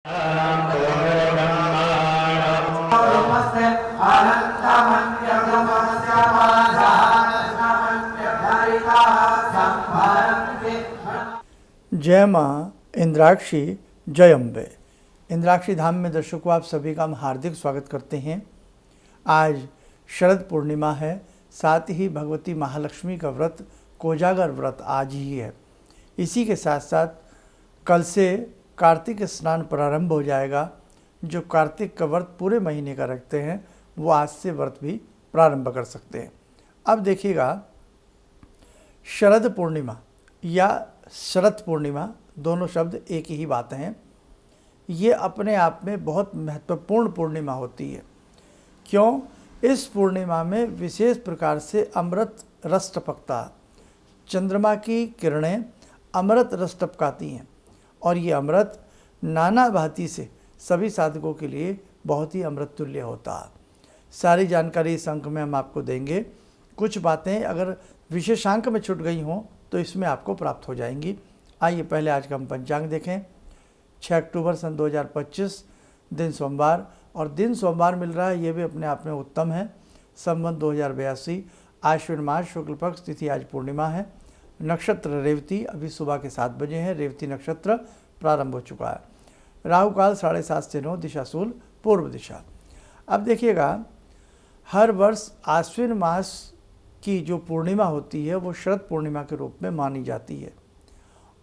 जय माँ इंद्राक्षी जय अम्बे। इंद्राक्षी धाम में दर्शकों आप सभी का हम हार्दिक स्वागत करते हैं। आज शरद पूर्णिमा है, साथ ही भगवती महालक्ष्मी का व्रत कोजागर व्रत आज ही है। इसी के साथ साथ कल से कार्तिक स्नान प्रारंभ हो जाएगा। जो कार्तिक का व्रत पूरे महीने का रखते हैं वो आज से व्रत भी प्रारंभ कर सकते हैं। अब देखिएगा, शरद पूर्णिमा या शरद पूर्णिमा दोनों शब्द एक ही बात हैं। ये अपने आप में बहुत महत्वपूर्ण पूर्णिमा होती है। क्यों? इस पूर्णिमा में विशेष प्रकार से अमृत रस टपकता है। चंद्रमा की किरणें अमृत रस टपकाती हैं और ये अमृत नाना भांति से सभी साधकों के लिए बहुत ही अमृत तुल्य होता है। सारी जानकारी इस अंक में हम आपको देंगे। कुछ बातें अगर विशेषांक में छूट गई हों तो इसमें आपको प्राप्त हो जाएंगी। आइए पहले आज का हम पंचांग देखें। 6 अक्टूबर सन 2025, दिन सोमवार, और दिन सोमवार मिल रहा है, ये भी अपने आप में उत्तम है। संवत 2082, आश्विन मास शुक्ल पक्ष, तिथि आज पूर्णिमा है। नक्षत्र रेवती, अभी सुबह के 7 बजे हैं, रेवती नक्षत्र प्रारंभ हो चुका है। राहु काल 7:30 से 9, दिशा शूल पूर्व दिशा। अब देखिएगा, हर वर्ष आश्विन मास की जो पूर्णिमा होती है वो शरद पूर्णिमा के रूप में मानी जाती है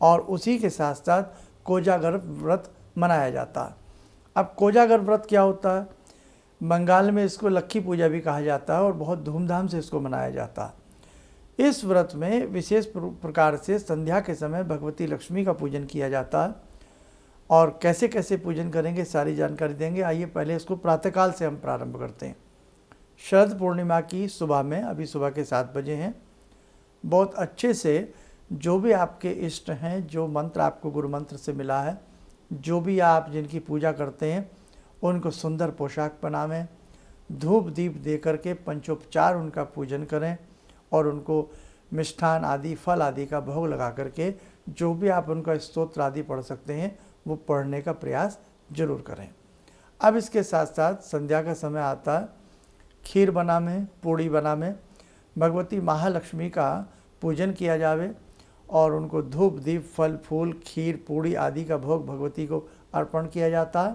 और उसी के साथ साथ कोजागर व्रत मनाया जाता है। अब कोजागर व्रत क्या होता है? बंगाल में इसको लक्खी पूजा भी कहा जाता है और बहुत धूमधाम से इसको मनाया जाता है। इस व्रत में विशेष प्रकार से संध्या के समय भगवती लक्ष्मी का पूजन किया जाता है और कैसे कैसे पूजन करेंगे सारी जानकारी देंगे। आइए पहले इसको प्रातःकाल से हम प्रारंभ करते हैं। शरद पूर्णिमा की सुबह में, अभी सुबह के 7 बजे हैं, बहुत अच्छे से जो भी आपके इष्ट हैं, जो मंत्र आपको गुरु मंत्र से मिला है, जो भी आप जिनकी पूजा करते हैं उनको सुंदर पोशाक पहनावें, धूप दीप दे करके पंचोपचार उनका पूजन करें और उनको मिष्ठान आदि फल आदि का भोग लगा करके जो भी आप उनका स्तोत्र आदि पढ़ सकते हैं वो पढ़ने का प्रयास जरूर करें। अब इसके साथ साथ संध्या का समय आता है। खीर बना में, पूड़ी बना में भगवती महालक्ष्मी का पूजन किया जावे और उनको धूप दीप फल फूल खीर पूड़ी आदि का भोग भगवती को अर्पण किया जाता है।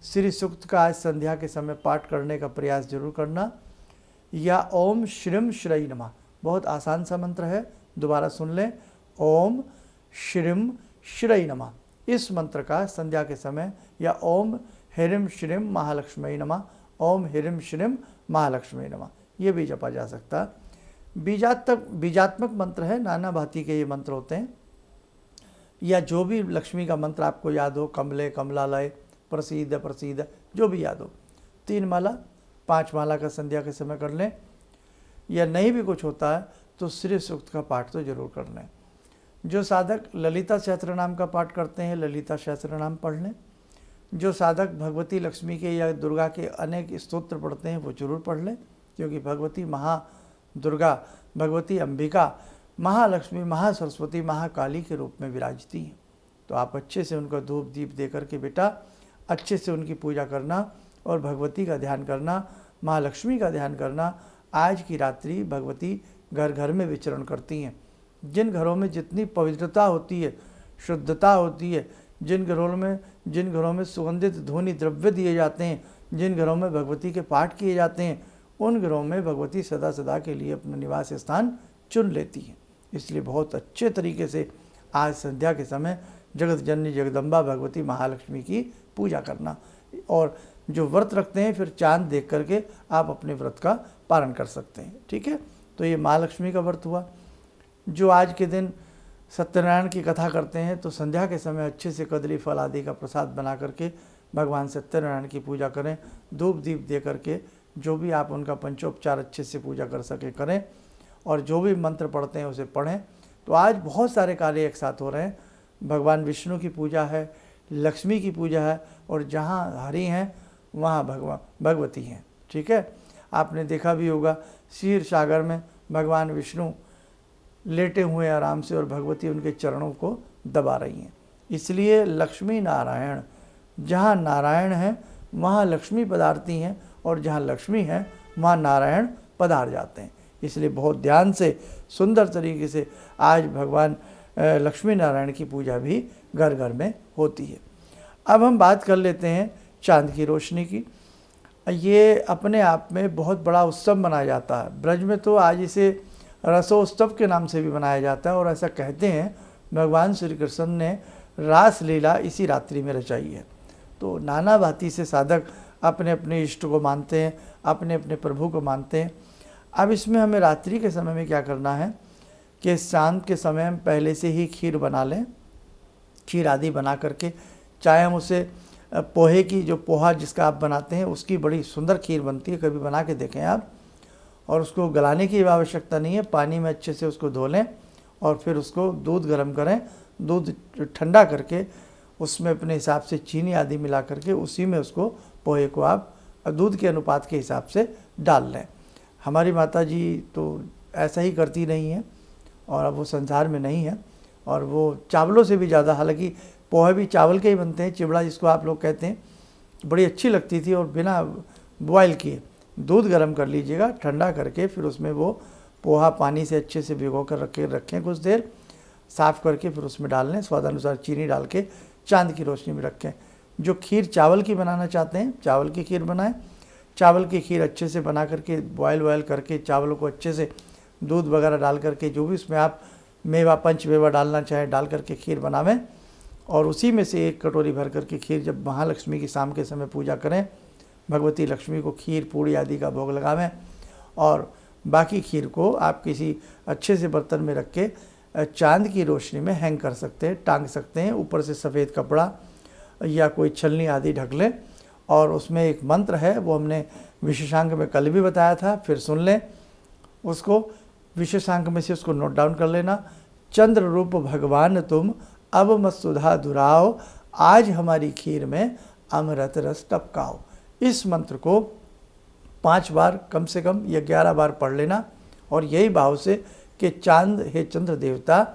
श्री सूक्त का आज संध्या के समय पाठ करने का प्रयास जरूर करना, या ओम श्रीम श्रई नमः, बहुत आसान सा मंत्र है, दोबारा सुन लें। ओम श्रीम श्रई नमः, इस मंत्र का संध्या के समय, या ओम ह्रीं श्रीं महालक्ष्मी नमः, ओम ह्रीं श्रीं महालक्ष्मी नमः, ये भी जपा जा सकता है। बीजात्मक मंत्र है, नाना भांति के ये मंत्र होते हैं, या जो भी लक्ष्मी का मंत्र आपको याद हो, कमले कमलालय प्रसीद प्रसीद, जो भी याद हो, 3 माला 5 माला का संध्या के समय कर लें। या नहीं भी कुछ होता है तो श्री सूक्त का पाठ तो जरूर कर लें। जो साधक ललिता सहस्त्र नाम का पाठ करते हैं, ललिता सहस्त्र नाम पढ़ लें। जो साधक भगवती लक्ष्मी के या दुर्गा के अनेक स्तोत्र पढ़ते हैं वो जरूर पढ़ लें, क्योंकि भगवती महादुर्गा, भगवती अंबिका, महालक्ष्मी, महासरस्वती, महाकाली के रूप में विराजती हैं। तो आप अच्छे से उनका धूप दीप दे करके बेटा अच्छे से उनकी पूजा करना और भगवती का ध्यान करना, महालक्ष्मी का ध्यान करना। आज की रात्रि भगवती घर घर में विचरण करती हैं। जिन घरों में जितनी पवित्रता होती है, शुद्धता होती है, जिन घरों में सुगंधित धूनी द्रव्य दिए जाते हैं, जिन घरों में भगवती के पाठ किए जाते हैं, उन घरों में भगवती सदा सदा के लिए अपना निवास स्थान चुन लेती हैं। इसलिए बहुत अच्छे तरीके से आज संध्या के समय जगत जननी जगदम्बा भगवती महालक्ष्मी की पूजा करना, और जो व्रत रखते हैं फिर चांद देख करके आप अपने व्रत का पालन कर सकते हैं। ठीक है, तो ये महालक्ष्मी का व्रत हुआ। जो आज के दिन सत्यनारायण की कथा करते हैं तो संध्या के समय अच्छे से कदली फल आदि का प्रसाद बना करके भगवान सत्यनारायण की पूजा करें, धूप दीप दे करके जो भी आप उनका पंचोपचार अच्छे से पूजा कर सके करें, और जो भी मंत्र पढ़ते हैं उसे पढ़ें। तो आज बहुत सारे कार्य एक साथ हो रहे हैं। भगवान विष्णु की पूजा है, लक्ष्मी की पूजा है, और जहाँ हरि हैं वहाँ भगवती हैं। ठीक है, आपने देखा भी होगा क्षीर सागर में भगवान विष्णु लेटे हुए आराम से और भगवती उनके चरणों को दबा रही हैं। इसलिए लक्ष्मी नारायण जहाँ नारायण हैं वहाँ लक्ष्मी पधारती हैं, और जहाँ लक्ष्मी हैं वहाँ नारायण पधार जाते हैं। इसलिए बहुत ध्यान से सुंदर तरीके से आज भगवान लक्ष्मी नारायण की पूजा भी घर घर में होती है। अब हम बात कर लेते हैं चांद की रोशनी की। ये अपने आप में बहुत बड़ा उत्सव मनाया जाता है। ब्रज में तो आज इसे रसोत्सव के नाम से भी मनाया जाता है, और ऐसा कहते हैं भगवान श्री कृष्ण ने रास लीला इसी रात्रि में रचाई है। तो नाना भांति से साधक अपने अपने इष्ट को मानते हैं, अपने अपने प्रभु को मानते हैं। अब इसमें हमें रात्रि के समय में क्या करना है कि शाम के समय हम पहले से ही खीर बना लें। खीर आदि बना करके, चाहे हम उसे पोहे की, जो पोहा जिसका आप बनाते हैं उसकी बड़ी सुंदर खीर बनती है, कभी बना के देखें आप। और उसको गलाने की आवश्यकता नहीं है, पानी में अच्छे से उसको धो लें और फिर उसको दूध गर्म करें, दूध ठंडा करके उसमें अपने हिसाब से चीनी आदि मिला करके उसी में उसको पोहे को आप दूध के अनुपात के हिसाब से डाल लें। हमारी माता जी तो ऐसा ही करती नहीं है, और अब वो संसार में नहीं है, और वो चावलों से भी ज़्यादा, हालांकि पोहे भी चावल के ही बनते हैं, चिवड़ा जिसको आप लोग कहते हैं, बड़ी अच्छी लगती थी। और बिना बॉयल किए दूध गर्म कर लीजिएगा, ठंडा करके फिर उसमें वो पोहा पानी से अच्छे से भिगो कर रखें कुछ देर, साफ़ करके फिर उसमें डाल लें, स्वादानुसार चीनी डाल के चांद की रोशनी में रखें। जो खीर चावल की बनाना चाहते हैं चावल की खीर बनाएं। चावल की खीर अच्छे से बना करके बॉयल करके चावलों को अच्छे से दूध वगैरह डाल करके, जो भी उसमें आप मेवा पंच मेवा डालना चाहें डाल करके खीर बनावें, और उसी में से एक कटोरी भर करके खीर जब महालक्ष्मी की शाम के समय पूजा करें, भगवती लक्ष्मी को खीर पूड़ी आदि का भोग लगावें, और बाकी खीर को आप किसी अच्छे से बर्तन में रख के चांद की रोशनी में हैंग कर सकते हैं, टांग सकते हैं। ऊपर से सफ़ेद कपड़ा या कोई छलनी आदि ढक लें, और उसमें एक मंत्र है, वो हमने विशेषांक में कल भी बताया था, फिर सुन लें उसको। विशेषांक में से उसको नोट डाउन कर लेना। चंद्र रूप भगवान तुम अब मत सुधा दुराओ, आज हमारी खीर में अमृत रस टपकाओ। इस मंत्र को 5 बार कम से कम या 11 बार पढ़ लेना, और यही भाव से कि चांद हे चंद्र देवता,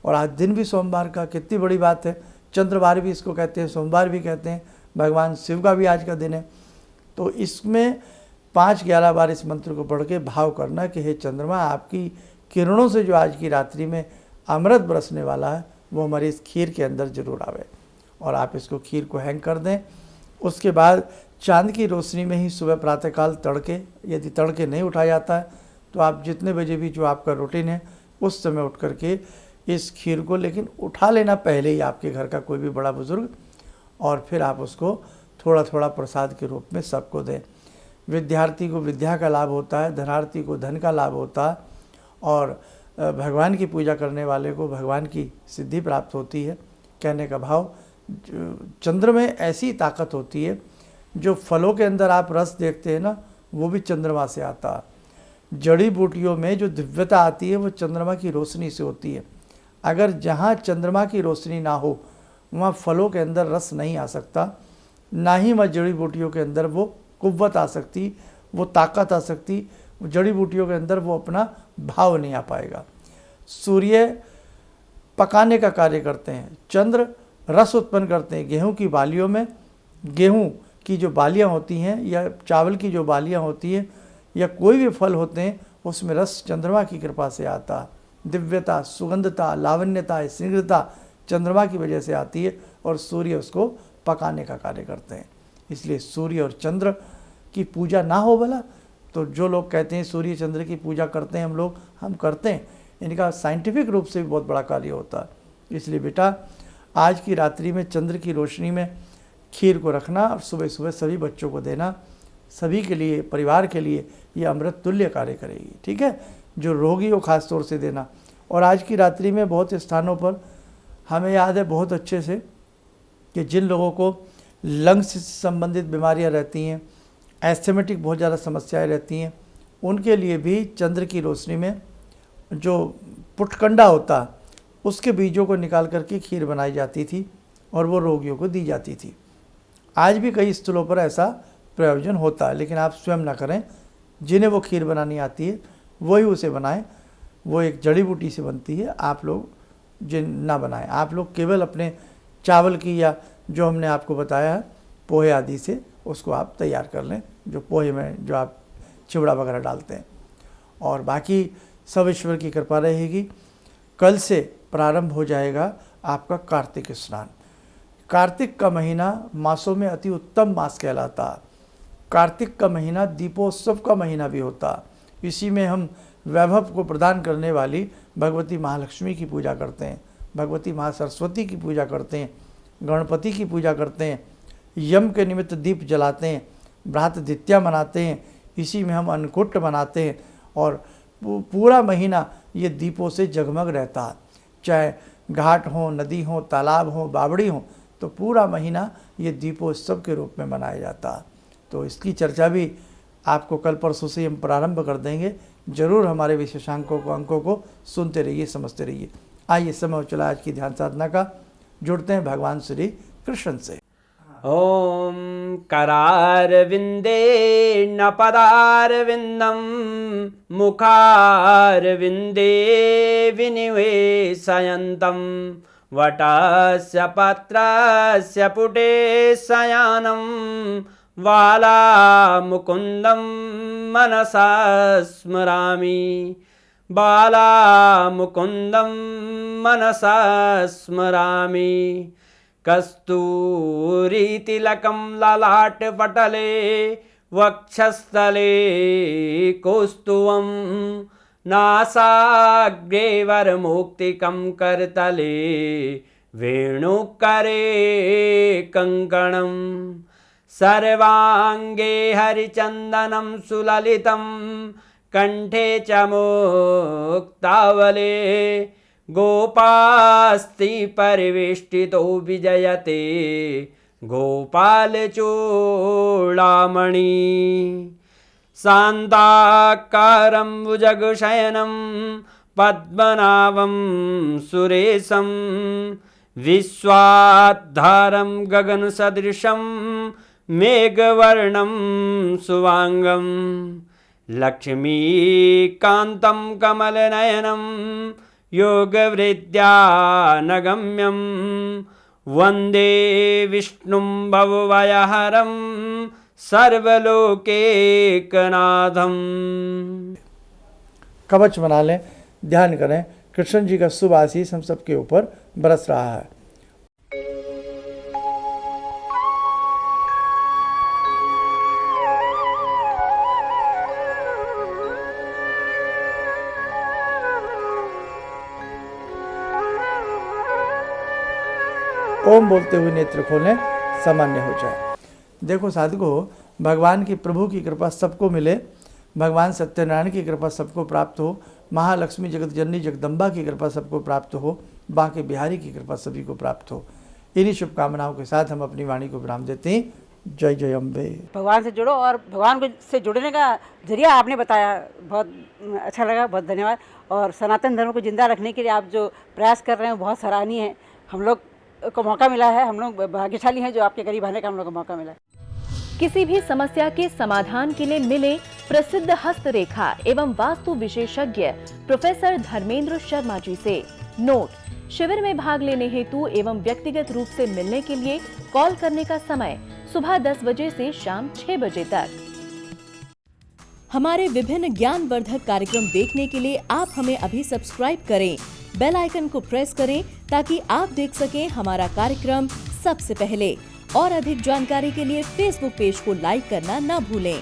और आज दिन भी सोमवार का, कितनी बड़ी बात है, चंद्रवार भी इसको कहते हैं, सोमवार भी कहते हैं, भगवान शिव का भी आज का दिन है। तो इसमें 5-11 बार इस मंत्र को पढ़ के भाव करना कि हे चंद्रमा, आपकी किरणों से जो आज की रात्रि में अमृत बरसने वाला है वो हमारी इस खीर के अंदर जरूर आवे, और आप इसको खीर को हैंग कर दें। उसके बाद चांद की रोशनी में ही सुबह प्रातःकाल तड़के, यदि तड़के नहीं उठा जाता है तो आप जितने बजे भी जो आपका रूटीन है उस समय उठ करके इस खीर को, लेकिन उठा लेना पहले ही आपके घर का कोई भी बड़ा बुजुर्ग, और फिर आप उसको थोड़ा थोड़ा प्रसाद के रूप में सबको दें। विद्यार्थी को विद्या का लाभ होता है, धनार्थी को धन का लाभ होता है, और भगवान की पूजा करने वाले को भगवान की सिद्धि प्राप्त होती है। कहने का भाव, चंद्र में ऐसी ताकत होती है, जो फलों के अंदर आप रस देखते हैं ना, वो भी चंद्रमा से आता है। जड़ी बूटियों में जो दिव्यता आती है वो चंद्रमा की रोशनी से होती है। अगर जहाँ चंद्रमा की रोशनी ना हो वहाँ फलों के अंदर रस नहीं आ सकता, ना ही वहाँ जड़ी बूटियों के अंदर वो कुव्वत आ सकती, वो ताकत आ सकती, जड़ी बूटियों के अंदर वो अपना भाव नहीं आ पाएगा। सूर्य पकाने का कार्य करते हैं, चंद्र रस उत्पन्न करते हैं। गेहूं की बालियों में, गेहूं की जो बालियां होती हैं या चावल की जो बालियां होती हैं या कोई भी फल होते हैं, उसमें रस चंद्रमा की कृपा से आता है। दिव्यता, सुगंधता, लावण्यता, शीघ्रता चंद्रमा की वजह से आती है, और सूर्य उसको पकाने का कार्य करते हैं। इसलिए सूर्य और चंद्र की पूजा ना हो भला, तो जो लोग कहते हैं सूर्य चंद्र की पूजा करते हैं हम करते हैं, इनका साइंटिफिक रूप से भी बहुत बड़ा कार्य होता है। इसलिए बेटा, आज की रात्रि में चंद्र की रोशनी में खीर को रखना और सुबह सुबह सभी बच्चों को देना, सभी के लिए, परिवार के लिए ये अमृत तुल्य कार्य करेगी। ठीक है, जो रोगी हो खास तौर से देना। और आज की रात्रि में बहुत स्थानों पर हमें याद है बहुत अच्छे से कि जिन लोगों को लंग्स से संबंधित बीमारियां रहती हैं, एस्थमेटिक बहुत ज़्यादा समस्याएं रहती हैं, उनके लिए भी चंद्र की रोशनी में जो पुटकंडा होता उसके बीजों को निकाल करके खीर बनाई जाती थी और वो रोगियों को दी जाती थी। आज भी कई स्थलों पर ऐसा प्रयोजन होता है, लेकिन आप स्वयं ना करें। जिन्हें वो खीर बनानी आती है वही उसे बनाएं। वो एक जड़ी बूटी से बनती है, आप लोग जिन ना बनाएं। आप लोग केवल अपने चावल की या जो हमने आपको बताया है पोहे आदि से उसको आप तैयार कर लें, जो पोहे में जो आप चिवड़ा वगैरह डालते हैं। और बाकी सब ईश्वर की कृपा रहेगी। कल से प्रारंभ हो जाएगा आपका कार्तिक स्नान। कार्तिक का महीना मासों में अति उत्तम मास कहलाता। कार्तिक का महीना दीपोत्सव का महीना भी होता। इसी में हम वैभव को प्रदान करने वाली भगवती महालक्ष्मी की पूजा करते हैं, भगवती महासरस्वती की पूजा करते हैं, गणपति की पूजा करते हैं, यम के निमित्त दीप जलाते हैं, भ्रात द्वितीया मनाते हैं। इसी में हम अन्नकूट मनाते हैं और पूरा महीना ये दीपों से जगमग रहता है। चाहे घाट हो, नदी हो, तालाब हो, बावड़ी हो, तो पूरा महीना ये दीपोत्सव के रूप में मनाया जाता है। तो इसकी चर्चा भी आपको कल परसों से हम प्रारंभ कर देंगे। जरूर हमारे विशेषांकों को, अंकों को सुनते रहिए, समझते रहिए। आइए समय हो चला आज की ध्यान साधना का। जुड़ते हैं भगवान श्री कृष्ण से। ओम करारविंदे न पदारविंदम मुखारविंदे विनिवेशयन्तं वटस्य पत्रस्य पुटे शयानं बालामुकुन्दं मनसा स्मरामि, बालामुकुन्दं मनसा स्मरामि। कस्तूरीतिलकं ललाटपटले वक्षस्थले कौस्तुभं नासाग्रे वरमुक्तिकं करतले वेणुकरे कङ्कणं सर्वाङ्गे हरिचन्दनं सुललितं कंठे च मुक्तावले गोपास्ति परिवेष्टितो विजयते गोपालचूडामणि शान्ताकारं भुजगशयनं पद्मनाभं सुरेशं विश्वाधारं गगनसदृशं मेघवर्णं शुभांगं लक्ष्मीकान्तं कमलनयनं योगवृद्ध्यानगम्यं वन्दे विष्णुं भवभयहरं सर्वलोकैकनाथं। कवच बना लें, ध्यान करें, कृष्ण जी का शुभ आशीष हम सबके ऊपर बरस रहा है। ओम बोलते हुए नेत्र खोलें, सामान्य हो जाए। देखो साधकों, भगवान की प्रभु की कृपा सबको मिले, भगवान सत्यनारायण की कृपा सबको प्राप्त हो, महालक्ष्मी जगत जननी जगदम्बा की कृपा सबको प्राप्त हो, बांके बिहारी की कृपा सभी को प्राप्त हो। इन्हीं शुभकामनाओं के साथ हम अपनी वाणी को विराम देते हैं। जय जय अम्बे। भगवान से जुड़ो और भगवान से जुड़ने का जरिया आपने बताया, बहुत अच्छा लगा, बहुत धन्यवाद। और सनातन धर्म को जिंदा रखने के लिए आप जो प्रयास कर रहे हैं बहुत सराहनीय है। हम लोग को मौका मिला है, हम लोग भाग्यशाली हैं जो आपके करीब आने का हम लोग को मौका मिला है। किसी भी समस्या के समाधान के लिए मिले प्रसिद्ध हस्तरेखा एवं वास्तु विशेषज्ञ प्रोफेसर धर्मेंद्र शर्मा जी से। नोट: शिविर में भाग लेने हेतु एवं व्यक्तिगत रूप से मिलने के लिए कॉल करने का समय सुबह 10 बजे से शाम 6 बजे तक। हमारे विभिन्न ज्ञानवर्धक कार्यक्रम देखने के लिए आप हमें अभी सब्सक्राइब करें, बेल आइकन को प्रेस करें ताकि आप देख सकें हमारा कार्यक्रम सबसे पहले। और अधिक जानकारी के लिए फेसबुक पेज को लाइक करना न भूलें।